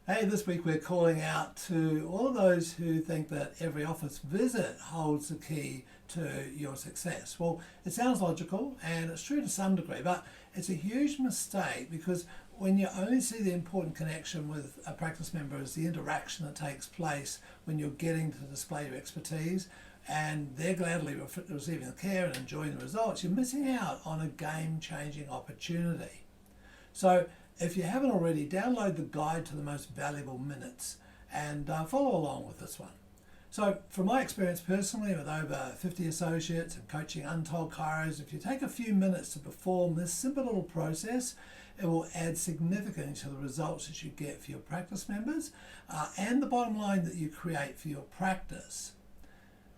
Hey, this week we're calling out to all those who think that every office visit holds the key to your success. Well, it sounds logical and it's true to some degree, but it's a huge mistake because when you only see the important connection with a practice member as the interaction that takes place when you're getting to display your expertise and they're gladly receiving the care and enjoying the results, you're missing out on a game-changing opportunity. So if you haven't already, download the guide to the most valuable minutes and follow along with this one. So from my experience personally with over 50 associates and coaching untold chiros, if you take a few minutes to perform this simple little process, it will add significantly to the results that you get for your practice members and the bottom line that you create for your practice.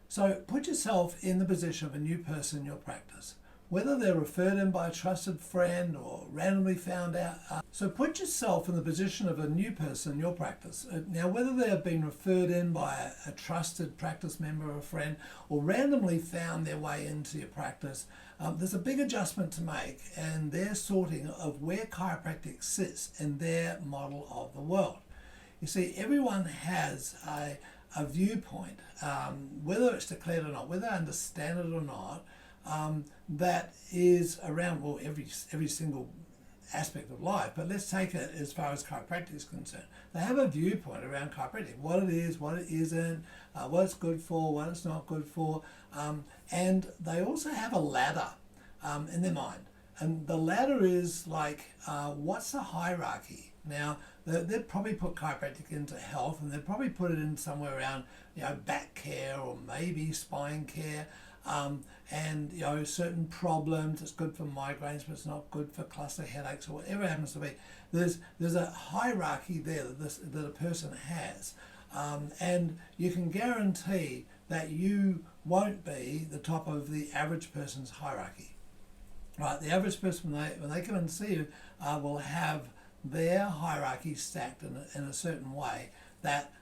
So put yourself in the position of a new person in your practice, whether they're referred in by a trusted friend or randomly found out. So put yourself in the position of a new person in your practice. Now, whether they have been referred in by a trusted practice member or a friend or randomly found their way into your practice, there's a big adjustment to make and their sorting of where chiropractic sits in their model of the world. You see, everyone has a viewpoint, whether it's declared or not, whether they understand it or not, that is around, well, every single aspect of life. But let's take it as far as chiropractic is concerned. They have a viewpoint around chiropractic, what it is, what it isn't, what it's good for, what it's not good for. And they also have a ladder in their mind. And the ladder is like, what's the hierarchy? Now, they'd probably put chiropractic into health and they'd probably put it in somewhere around, back care or maybe spine care. And certain problems, it's good for migraines but it's not good for cluster headaches or whatever it happens to be. There's a hierarchy there that a person has, and you can guarantee that you won't be the top of the average person's hierarchy. Right, the average person when they come and see you will have their hierarchy stacked in a certain way that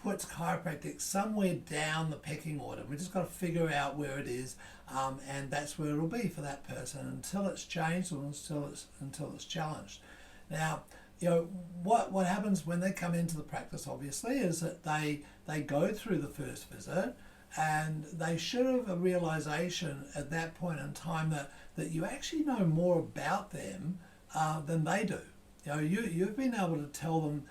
puts chiropractic somewhere down the pecking order. We just got to figure out where it is, and that's where it'll be for that person until it's changed or until it's challenged. Now, what happens when they come into the practice, obviously, is that they go through the first visit, and they should have a realization at that point in time that you actually know more about them than they do. You've been able to tell them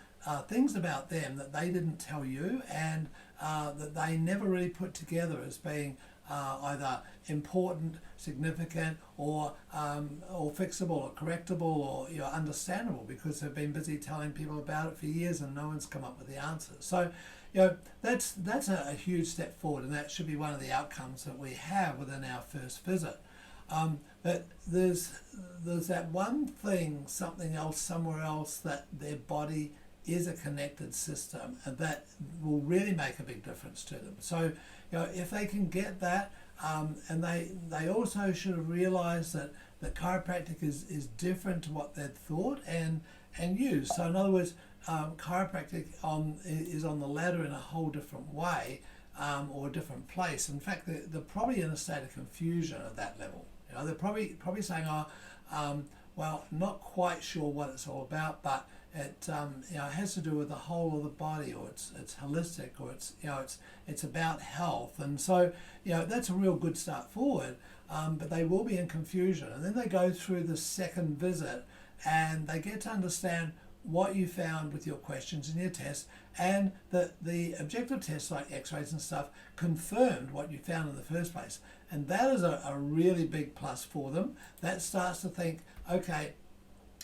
things about them that they didn't tell you and that they never really put together as being either important, significant, or fixable or correctable or understandable because they've been busy telling people about it for years and no one's come up with the answers. So that's a huge step forward, and that should be one of the outcomes that we have within our first visit. But there's that one thing, something else, somewhere else, that their body is a connected system, and that will really make a big difference to them. So, if they can get that, and they also should have realized that chiropractic is different to what they'd thought and used. So in other words, chiropractic is on the ladder in a whole different way, or a different place. In fact, they're probably in a state of confusion at that level. They're probably saying, well, not quite sure what it's all about, but it has to do with the whole of the body, or it's holistic, or it's about health, and so that's a real good start forward. But they will be in confusion, and then they go through the second visit, and they get to understand what you found with your questions and your tests, and the objective tests like x-rays and stuff confirmed what you found in the first place. And that is a really big plus for them. That starts to think, okay,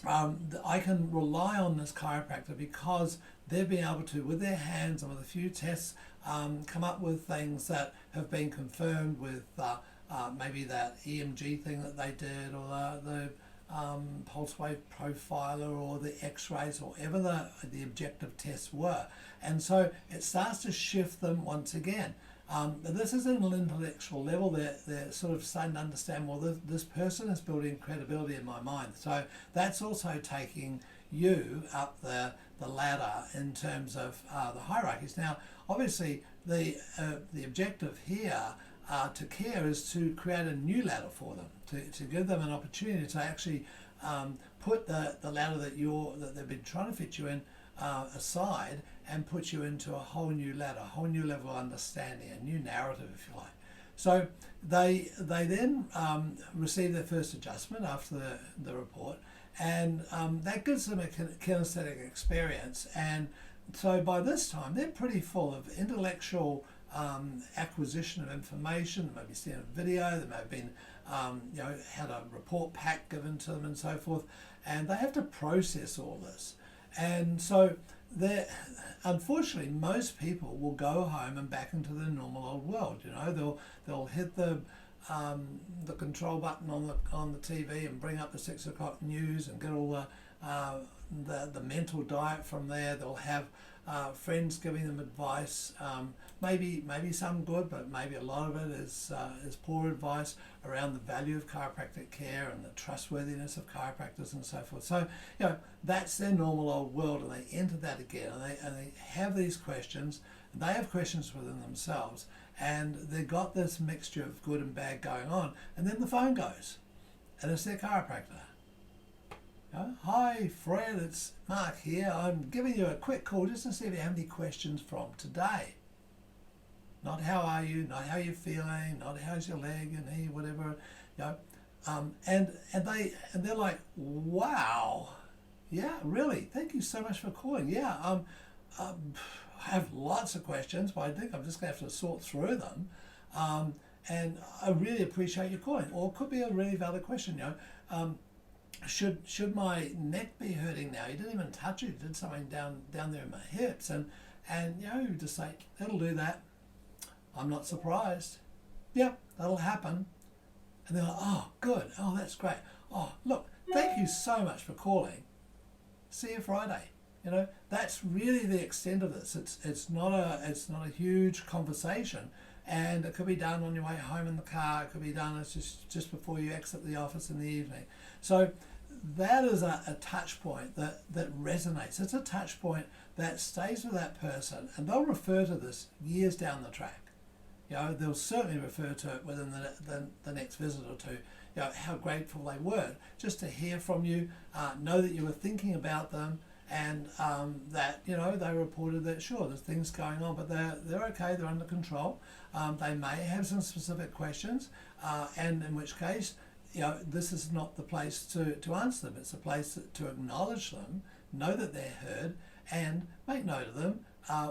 I can rely on this chiropractor because they've been able to, with their hands and with a few tests, come up with things that have been confirmed with maybe that EMG thing that they did, or the pulse wave profiler, or the x-rays, or whatever the objective tests were. And so it starts to shift them once again. But this is at an intellectual level. They're sort of starting to understand, well, this person is building credibility in my mind. So that's also taking you up the ladder in terms of the hierarchies. Now, obviously, the objective here to care is to create a new ladder for them, to give them an opportunity to actually put the ladder that they've been trying to fit you in aside and put you into a whole new ladder, a whole new level of understanding, a new narrative, if you like. So they then receive their first adjustment after the report, and that gives them a kinesthetic experience. And so by this time, they're pretty full of intellectual acquisition of information. They may be seeing a video, they may have been, had a report pack given to them and so forth, and they have to process all this. And so unfortunately, most people will go home and back into their normal old world. They'll hit the control button on the TV and bring up the 6 o'clock news and get all the mental diet from there. They'll have friends giving them advice, maybe some good, but maybe a lot of it is poor advice around the value of chiropractic care and the trustworthiness of chiropractors and so forth. So that's their normal old world, and they enter that again, and they have these questions, and they have questions within themselves, and they've got this mixture of good and bad going on, and then the phone goes, and it's their chiropractor. Hi Fred, it's Mark here. I'm giving you a quick call just to see if you have any questions from today. Not how are you, not how you're feeling, not how's your leg, your knee, whatever. And they're like, wow, yeah, really, thank you so much for calling. Yeah, I have lots of questions, but I think I'm just going to have to sort through them. And I really appreciate you calling. Or it could be a really valid question. Should my neck be hurting now? You didn't even touch it. You did something down there in my hips, and you just say, it'll do that. I'm not surprised. Yep, that'll happen. And they're like, oh, good. Oh, that's great. Oh, look, thank you so much for calling. See you Friday. That's really the extent of this. It's not a huge conversation, and it could be done on your way home in the car. It could be done just before you exit the office in the evening. So that is a touch point that resonates. It's a touch point that stays with that person, and they'll refer to this years down the track. They'll certainly refer to it within the next visit or two. How grateful they were just to hear from you, know that you were thinking about them, and that they reported that sure, there's things going on, but they're okay, they're under control. They may have some specific questions, and in which case, this is not the place to answer them. It's a place to acknowledge them, know that they're heard, and make note of them,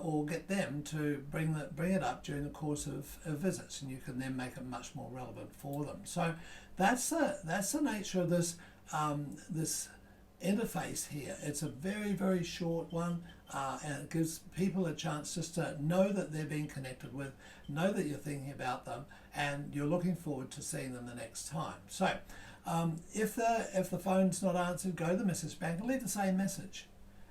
or get them to bring it up during the course of visits, and you can then make it much more relevant for them. So that's the nature of this this interface here. It's a very, very short one, and it gives people a chance just to know that they're being connected with, know that you're thinking about them, and you're looking forward to seeing them the next time. So if the phone's not answered, go to the message bank and leave the same message.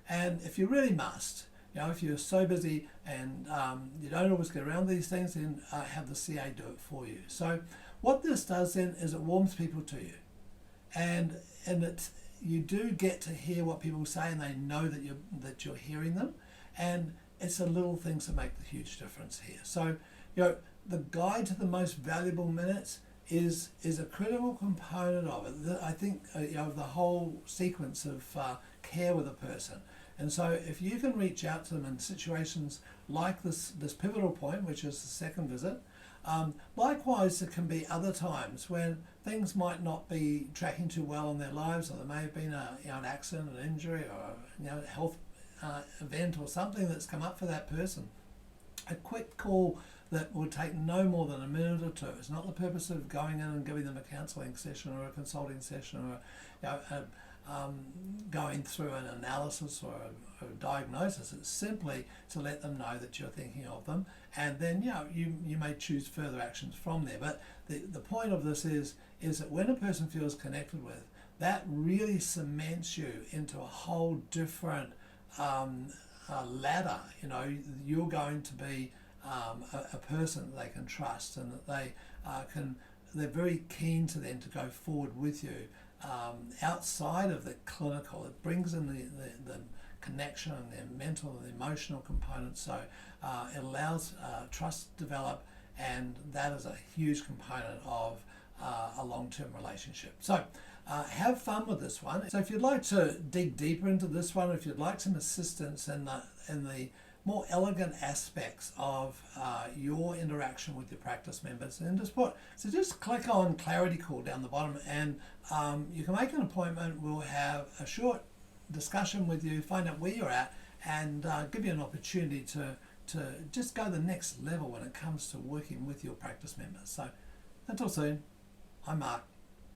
And if you really must, if you're so busy and you don't always get around these things, then have the CA do it for you. So what this does then is it warms people to you, and you do get to hear what people say, and they know that you're hearing them, and it's the little things that make the huge difference here. So the guide to the most valuable minutes is a critical component of it. I think the whole sequence of care with a person. And so if you can reach out to them in situations like this pivotal point, which is the second visit, likewise there can be other times when things might not be tracking too well in their lives, or there may have been an accident, an injury, or a health event or something that's come up for that person. A quick call that will take no more than a minute or two. It's not the purpose of going in and giving them a counselling session or a consulting session, or going through an analysis or a diagnosis. It's simply to let them know that you're thinking of them, and then you may choose further actions from there. But the point of this is that when a person feels connected with, that really cements you into a whole different ladder. You're going to be a person that they can trust, and that they're very keen to then to go forward with you outside of the clinical. It brings in the connection and the mental and the emotional component, so it allows trust to develop, and that is a huge component of a long-term relationship. So have fun with this one. So if you'd like to dig deeper into this one, if you'd like some assistance in the more elegant aspects of your interaction with your practice members, and just click on Clarity Call down the bottom, and you can make an appointment. We'll have a short discussion with you, find out where you're at, and give you an opportunity to just go the next level when it comes to working with your practice members. So until soon, I'm Mark.